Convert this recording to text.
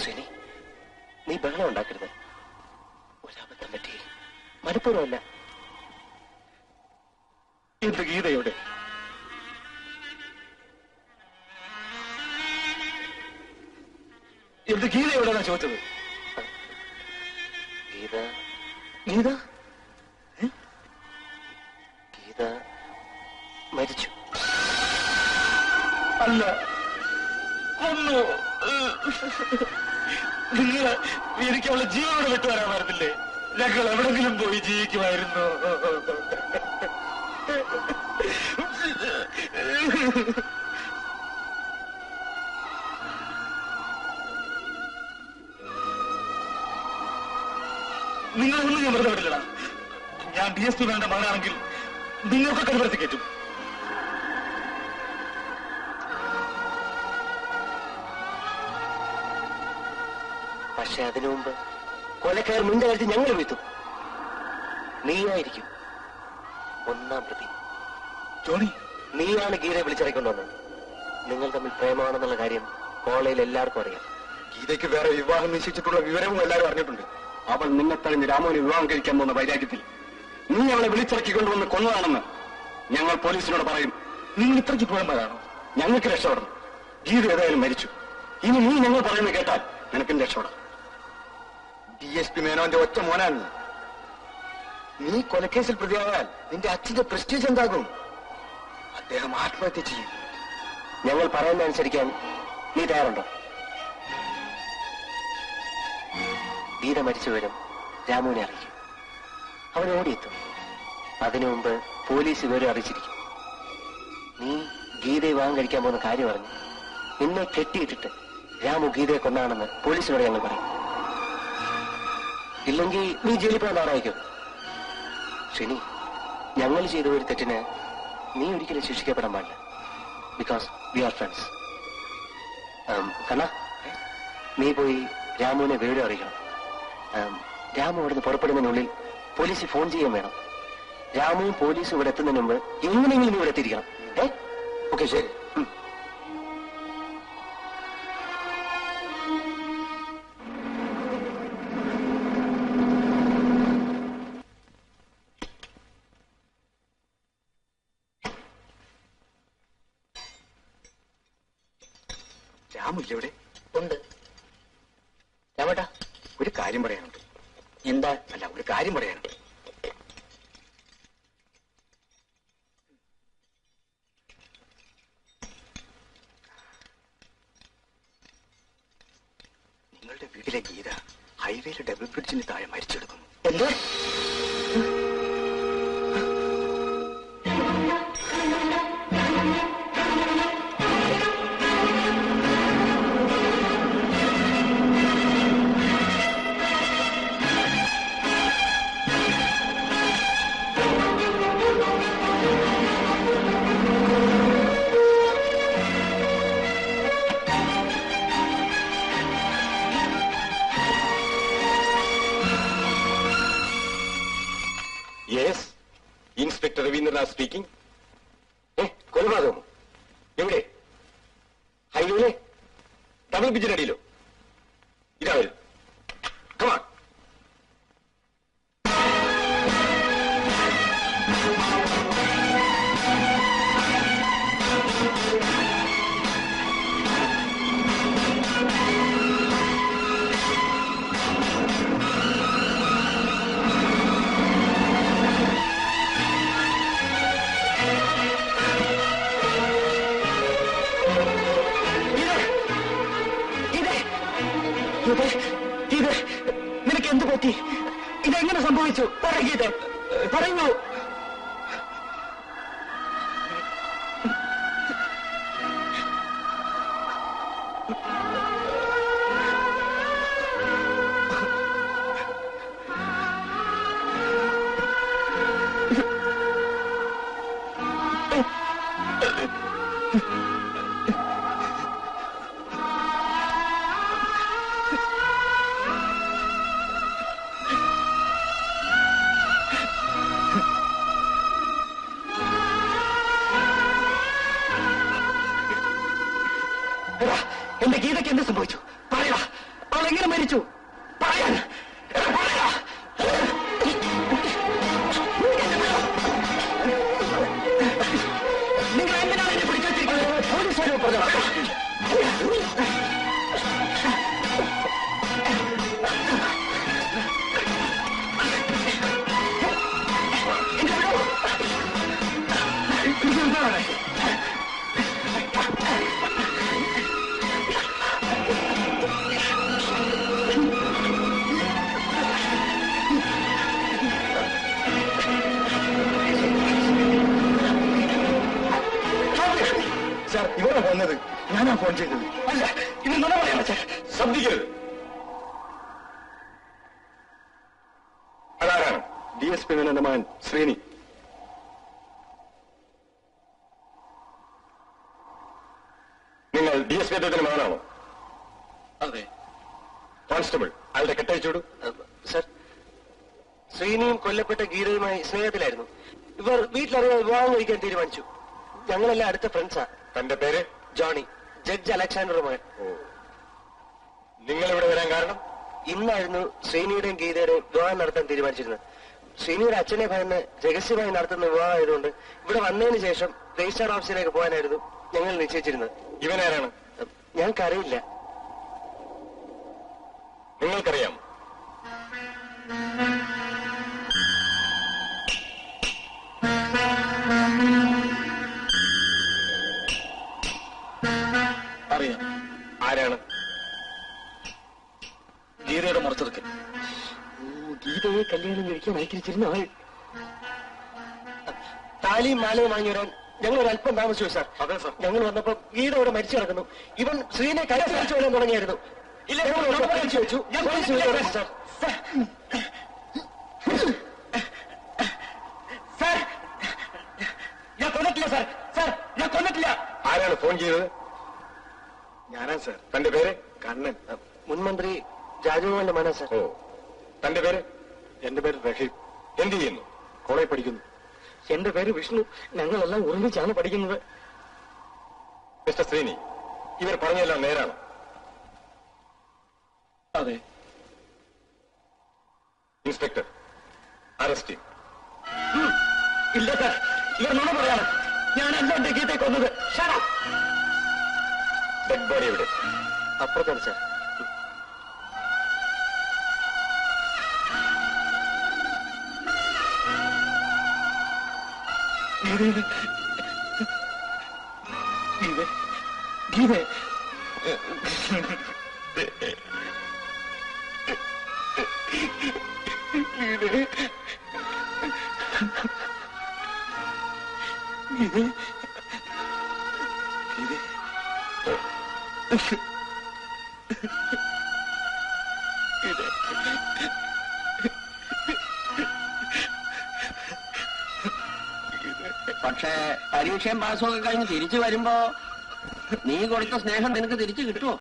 ശ്രീനി, നീ ബഹളം ഉണ്ടാക്കരുത്. ഒരബദ്ധം പറ്റി, മനഃപൂർവ്വമല്ല. എന്ത് ഗീതയോടെ? എന്ത് ഗീതയോടെന്നാ ചോദിച്ചത്? ഗീത ഗീത ഗീത മരിച്ചു. അല്ല, കൊന്നു. നിങ്ങൾ എനിക്ക് അവളെ ജീവനോടെ വിട്ടുവരാമായിരുന്നില്ലേ? ഞങ്ങൾ എവിടെങ്കിലും പോയി ജീവിക്കുമായിരുന്നു. നിങ്ങളൊന്നും ഞാൻ വെറുതെ വിടില്ലടാ. ഞാൻ DSP വേണ്ട മകനാണെങ്കിൽ നിങ്ങൾക്ക് കടുപ്പത്തി കയറ്റും. പക്ഷെ അതിനു മുമ്പ് കൊലക്കാർ നിന്റെ കാര്യത്തിൽ ഞങ്ങൾ വീഴ്ത്തും. നീയായിരിക്കും ഒന്നാം പ്രതി. ജോണി, നീയാണ് ഗീതയെ വിളിച്ചിറക്കൊണ്ടുവന്നത്. നിങ്ങൾ തമ്മിൽ പ്രേമമാണെന്നുള്ള കാര്യം കോളേജിൽ എല്ലാവർക്കും അറിയാം. ഗീതയ്ക്ക് വേറെ വിവാഹം നിശ്ചയിച്ചിട്ടുള്ള വിവരവും എല്ലാവരും അറിഞ്ഞിട്ടുണ്ട്. അവൾ നിന്നെ തഴഞ്ഞ് രാമനെ വിവാഹം കഴിക്കാൻ പോകുന്ന വൈരാഗ്യത്തിൽ നീ അവളെ വിളിച്ചിറക്കിക്കൊണ്ടുവന്ന് കൊന്നതാണെന്ന് ഞങ്ങൾ പോലീസിനോട് പറയും. നിങ്ങൾ ഇത്രയ്ക്ക് പോയമാരാണോ? ഞങ്ങൾക്ക് രക്ഷപ്പെടണം. ഗീത ഏതായാലും മരിച്ചു. ഇനി നീ ഞങ്ങൾ പറയുന്നത് കേട്ടാൽ നിനക്കും രക്ഷപ്പെടാം. DSP മേനോന്റെ ഒറ്റ മോനാണ് നീ കൊലക്കേസിൽ പ്രതിയായാൽ നിന്റെ അച്ഛന്റെ പ്രസ്റ്റീജ് എന്താകും? അദ്ദേഹം ആത്മഹത്യ ചെയ്യും. ഞങ്ങൾ പറയുന്നതനുസരിക്കാൻ നീ തയ്യാറുണ്ടോ? ഗീത മരിച്ചു വരും രാമുവിനെ അറിയിക്കും. അവൻ ഓടിയെത്തും. അതിനു മുമ്പ് പോലീസ് വിവരം അറിയിച്ചിരിക്കും. നീ ഗീതയെ വിവാഹം കഴിക്കാൻ പോകുന്ന കാര്യം അറിഞ്ഞു നിന്നെ കെട്ടിയിട്ടിട്ട് രാമു ഗീതയെ കൊന്നാണെന്ന് പോലീസിനോട് ഞങ്ങൾ പറയും. ഇല്ലെങ്കിൽ നീ ജയിലിൽ പോകാൻ തയ്യാറായിരിക്കും. ശനി, ഞങ്ങൾ ചെയ്ത ഒരു തെറ്റിന് നീ ഒരിക്കലും ശിക്ഷിക്കപ്പെടാൻ പാടില്ല. Because we are friends. Kanna, നീ പോയി രാമുവിനെ വിവരം അറിയിക്കണം. രാമു ഇവിടുന്ന് പുറപ്പെടുന്നതിനുള്ളിൽ പോലീസിൽ ഫോൺ ചെയ്യാൻ വേണം. രാമുവും പോലീസും ഇവിടെ എത്തുന്നതിന് മുമ്പ് എങ്ങനെയെങ്കിലും നീ ഇവിടെ എത്തിയിരിക്കണം. ഓക്കെ, ശരി. രാമില്ല ഇവിടെ? ഉണ്ട്. രാമേട്ടാ, ഒരു കാര്യം പറയാനുണ്ട്. എന്താ? അല്ല, ഒരു കാര്യം പറയാനുണ്ട്. നിങ്ങളുടെ വീട്ടിലെ ഗീത ഹൈവേയിലെ ഡബിൾ ബ്രിഡ്ജിന് താഴെ മരിച്ചെടുക്കുന്നു. എന്താ? Inspector Ravindranath speaking. കൊലപാതകമോ? എവിടെ? ഹൈവേയിലെ ഡബിൾ ബ്രിഡ്ജിനടിയിലോ? ഇതാ വരും. കമാൺ. നിനക്ക് എന്ത് പറ്റി? ഇതെങ്ങനെ സംഭവിച്ചു? പറയൂ, പറയൂ. എന്റെ ഗീതയ്ക്ക് എന്ത് സംഭവിച്ചു? പറയടാ, മരിച്ചു. പറയാൻ നിങ്ങൾ എന്തിനാണ് എന്നെ പിടിച്ചു വെച്ചിരിക്കുന്നത്? പോലീസുകാരെ പറഞ്ഞോ. സാർ, ഇവരെ വന്നത് ഞാനാ ഫോൺ ചെയ്തത്. അല്ല, ഇത് നുണ പറയാണ് സാർ. ശബ്ദിക്കരുത്. അതാരാണ്? DSP മേനോന്റെ മകൻ ശ്രീനി. നിങ്ങൾ DSP അദ്ദേഹത്തിന്റെ മകനാണോ? അതെ. കോൺസ്റ്റബിൾ, അയാളുടെ കെട്ടയച്ചോടു. സർ, ശ്രീനിയും കൊല്ലപ്പെട്ട ഗീതയുമായി സ്നേഹത്തിലായിരുന്നു. ഇവർ വീട്ടിലറിയാൻ വിവാഹം കഴിക്കാൻ തീരുമാനിച്ചു. ഞങ്ങളെല്ലാം അടുത്ത ഫ്രണ്ട്സാ. തന്റെ പേര്? ജോണി, ജഡ്ജ് അലക്സാണ്ടറുടെ മകൻ. നിങ്ങൾ ഇവിടെ വരാൻ കാരണം? ഇന്നായിരുന്നു ശ്രീനിയുടെയും ഗീതയുടെയും വിവാഹം നടത്താൻ തീരുമാനിച്ചിരുന്നത്. ശ്രീനിയുടെ അച്ഛനെ ഭയന്ന് രഹസ്യമായി നടത്തുന്ന വിവാഹം ആയതുകൊണ്ട് ഇവിടെ വന്നതിന് ശേഷം രജിസ്ട്രാർ ഓഫീസിലേക്ക് പോകാനായിരുന്നു ഞങ്ങൾ നിശ്ചയിച്ചിരുന്നത്. ഇവനാരാണ്? ഞങ്ങൾക്കറിയില്ല. നിങ്ങൾക്കറിയാം? അറിയാം. ആരാണ്? ഗീതയുടെ മറച്ചെടുക്കൽ. ഗീതയെ കല്യാണം കഴിക്കാൻ അയച്ചിരുന്ന ആൾ. താലിയും മാലയും വാങ്ങി വരാൻ ഞങ്ങൾ ഒരല്പം താമസിച്ചു സാർ. അതെ സാർ. ഞങ്ങൾ വന്നപ്പോ ഗീത ഇവിടെ മരിച്ചു കിടക്കുന്നു. ഇവൻ ശ്രീനെ കരച്ചു വരാൻ തുടങ്ങിയായിരുന്നു. വെച്ചു. സാർ, സാർ, ഞാൻ കൊന്നിട്ടില്ല സാർ. സാർ, ഞാൻ കൊന്നിട്ടില്ല. ആരാണ് ഫോൺ ചെയ്തത്? ഞാനാ സാർ. തന്റെ പേര്? കണ്ണൻ. മുൻമന്ത്രി രാജഗോപാലിന്റെ മകനാ സാർ. ഓ, തന്റെ പേര്? എന്റെ പേര് റഹീം. എന്ത് ചെയ്യുന്നു? കോളേജ് പഠിക്കുന്നു. എന്റെ പേര് വിഷ്ണു. ഞങ്ങളെല്ലാം ഒരുമിച്ചാണ് പഠിക്കുന്നത്. മിസ്റ്റർ ശ്രീനി, ഇവർ പറഞ്ഞതെല്ലാം നേരാണ്? അതെ. Inspector, arrest. ഇല്ല സാർ, ഇവർ നുണ പറയാണ്. ഞാനല്ല എന്റെ ഗീതയെ കൊന്നത്. ഡെഡ് ബോഡി എവിടെ? അപ്പുറത്താണ് സാർ. പക്ഷേ പരീക്ഷയും പാസ്സൊക്കെ കഴിഞ്ഞ് തിരിച്ചു വരുമ്പോ നീ കൊടുത്ത സ്നേഹം നിനക്ക് തിരിച്ചു കിട്ടുമോ?